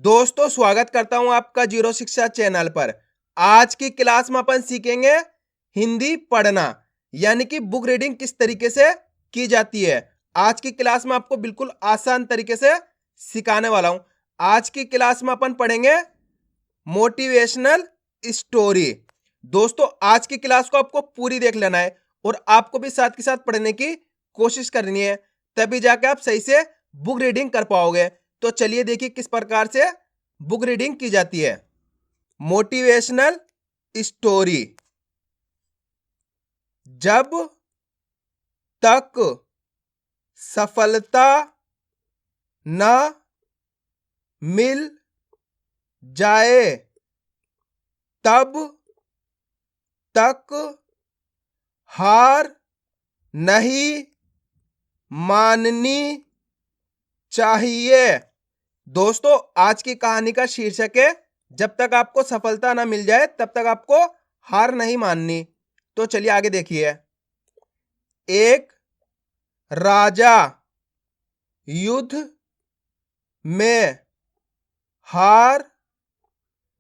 दोस्तों स्वागत करता हूं आपका जीरो शिक्षा चैनल पर। आज की क्लास में अपन सीखेंगे हिंदी पढ़ना, यानी कि बुक रीडिंग किस तरीके से की जाती है। आज की क्लास में आपको बिल्कुल आसान तरीके से सिखाने वाला हूं। आज की क्लास में अपन पढ़ेंगे मोटिवेशनल स्टोरी। दोस्तों आज की क्लास को आपको पूरी देख लेना है और आपको भी साथ के साथ पढ़ने की कोशिश करनी है, तभी जाके आप सही से बुक रीडिंग कर पाओगे। तो चलिए देखिए किस प्रकार से बुक रीडिंग की जाती है। Motivational story. जब तक सफलता न मिल जाए तब तक हार नहीं माननी चाहिए। दोस्तों आज की कहानी का शीर्षक है जब तक आपको सफलता ना मिल जाए तब तक आपको हार नहीं माननी। तो चलिए आगे देखिए। एक राजा युद्ध में हार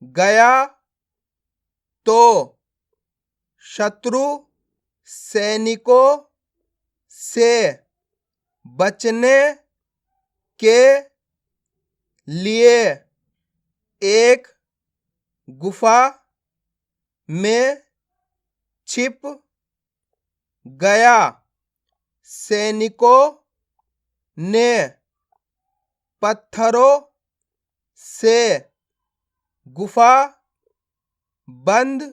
गया तो शत्रु सैनिकों से बचने के लिए एक गुफा में छिप गया। सैनिकों ने पत्थरों से गुफा बंद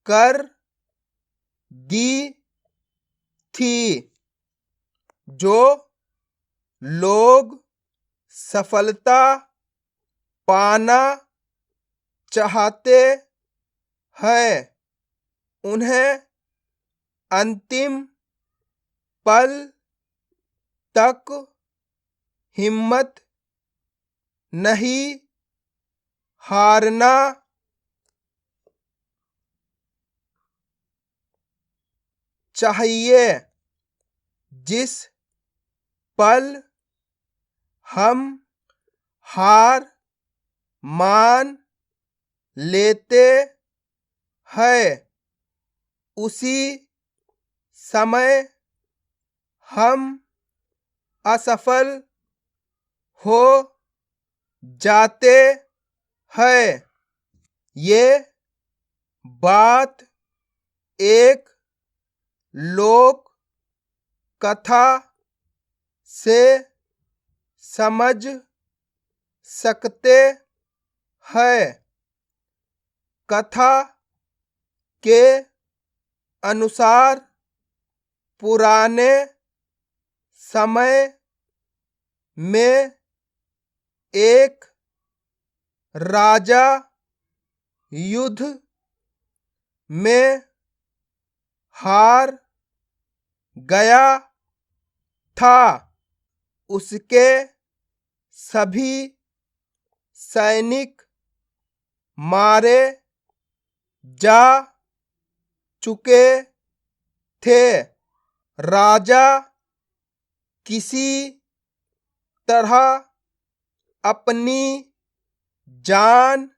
कर दी थी। जो लोग सफलता पाना चाहते हैं उन्हें अंतिम पल तक हिम्मत नहीं हारना चाहिए। जिस पल हम हार मान लेते हैं उसी समय हम असफल हो जाते हैं। ये बात एक लोक कथा से समझ सकते हैं। कथा के अनुसार पुराने समय में एक राजा युद्ध में हार गया था। उसके सभी सैनिक मारे जा चुके थे। राजा किसी तरह अपनी जान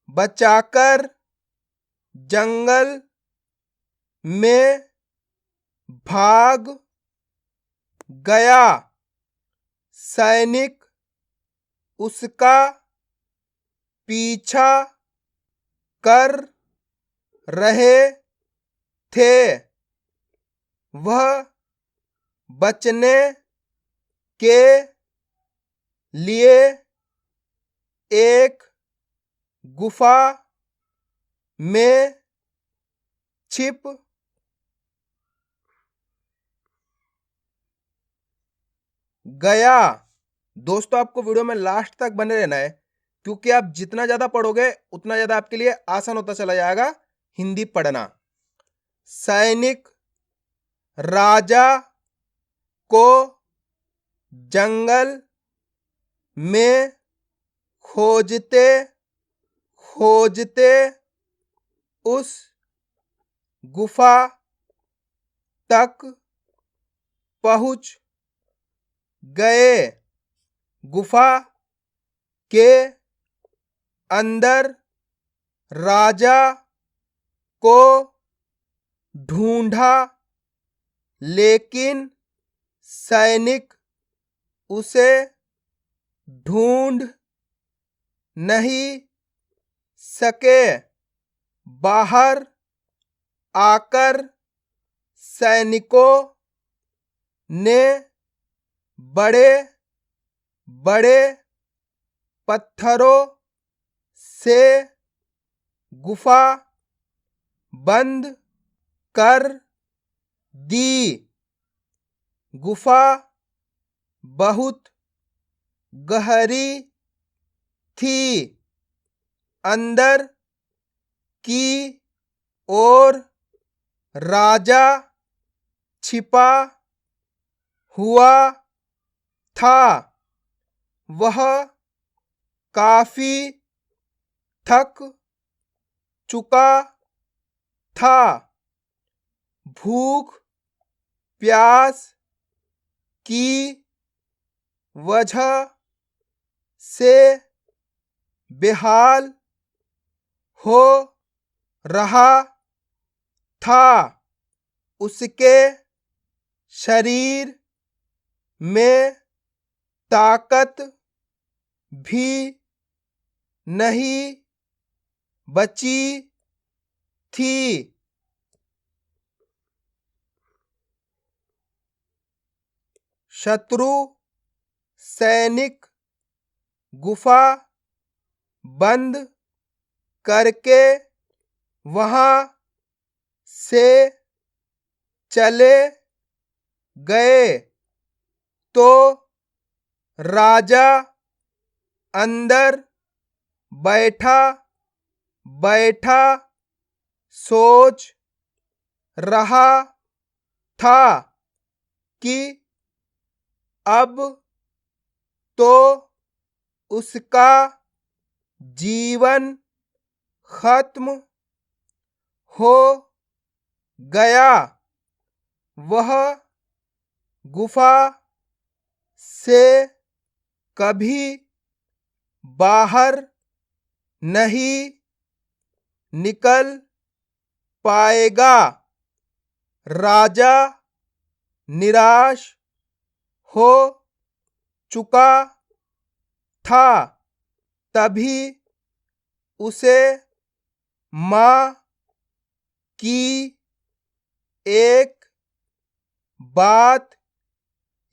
बचाकर जंगल में भाग गया। सैनिक उसका पीछा कर रहे थे। वह बचने के लिए एक गुफा में छिप गया। दोस्तों आपको वीडियो में लास्ट तक बने रहना है, क्योंकि आप जितना ज्यादा पढ़ोगे उतना ज्यादा आपके लिए आसान होता चला जाएगा हिंदी पढ़ना। सैनिक राजा को जंगल में खोजते खोजते उस गुफा तक पहुंच गए। गुफा के अंदर राजा को ढूंढा, लेकिन सैनिक उसे ढूंढ नहीं सके। बाहर आकर सैनिकों ने बड़े बड़े पत्थरों से गुफा बंद कर दी। गुफा बहुत गहरी थी। अंदर की ओर राजा छिपा हुआ था। वह काफी थक चुका था। भूख प्यास की वजह से बेहाल हो रहा था। उसके शरीर में ताकत भी नहीं बची थी। शत्रु सैनिक गुफा बंद करके वहां से चले गए तो राजा अंदर बैठा बैठा सोच रहा था कि अब तो उसका जीवन खत्म हो गया। वह गुफा से कभी बाहर नहीं निकल पाएगा। राजा निराश हो चुका था। तभी उसे मां की एक बात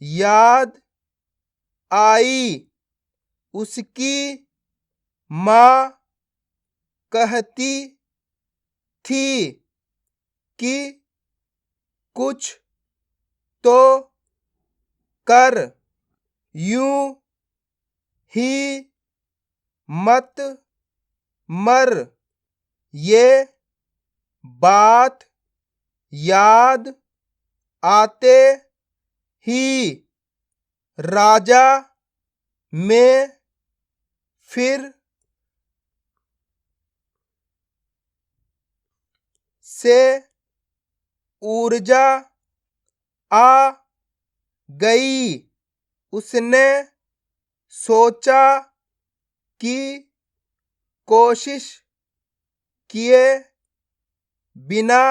याद आई। उसकी मां कहती थी कि कुछ तो कर, यूं ही मत मर। ये बात याद आते ही राजा में फिर से ऊर्जा आ गई। उसने सोचा कि कोशिश किए बिना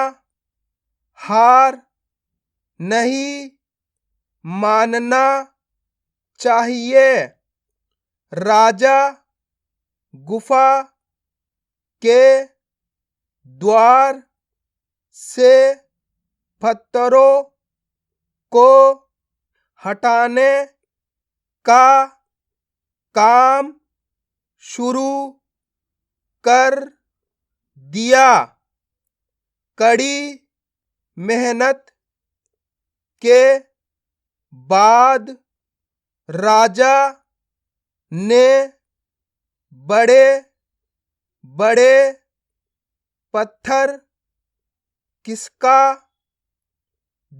हार नहीं मानना चाहिए। राजा गुफा के द्वार से पत्थरों को हटाने का काम शुरू कर दिया। कड़ी मेहनत के बाद राजा ने बड़े बड़े पत्थर खिसका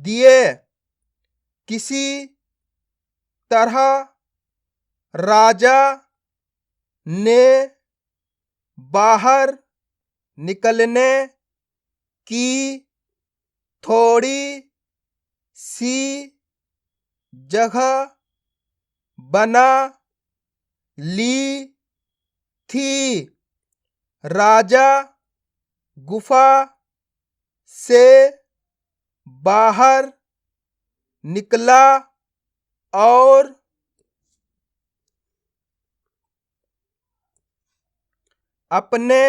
दिए। किसी तरह राजा ने बाहर निकलने की थोड़ी सी जगह बना ली। थी। राजा गुफा से बाहर निकला और अपने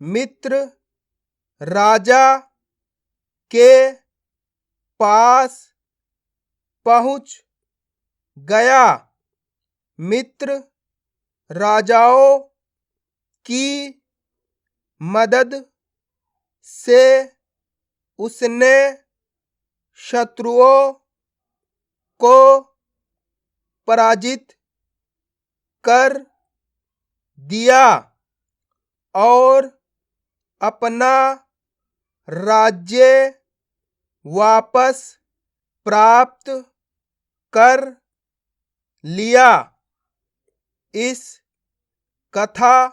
मित्र राजा के पास पहुंच गया। मित्र राजाओं की मदद से उसने शत्रुओं को पराजित कर दिया और अपना राज्य वापस प्राप्त कर लिया। इस कथा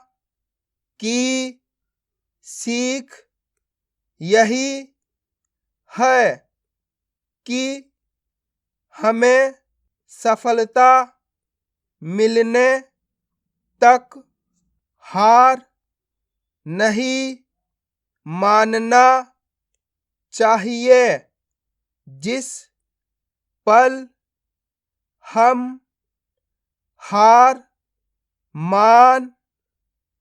की सीख यही है कि हमें सफलता मिलने तक हार नहीं मानना चाहिए। जिस पल हम हार मान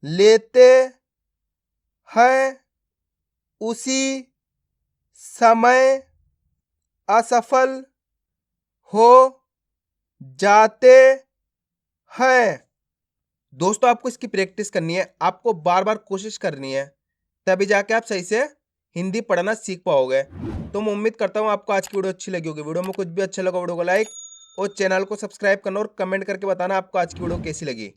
लेते हैं उसी समय असफल हो जाते हैं। दोस्तों, आपको इसकी प्रैक्टिस करनी है, आपको बार बार कोशिश करनी है, तभी जाके आप सही से हिंदी पढ़ना सीख पाओगे। तो मैं उम्मीद करता हूँ आपको आज की वीडियो अच्छी लगी होगी। वीडियो में कुछ भी अच्छा लगा वीडियो को लाइक और चैनल को सब्सक्राइब करना और कमेंट करके बताना आपको आज की वीडियो कैसी लगी।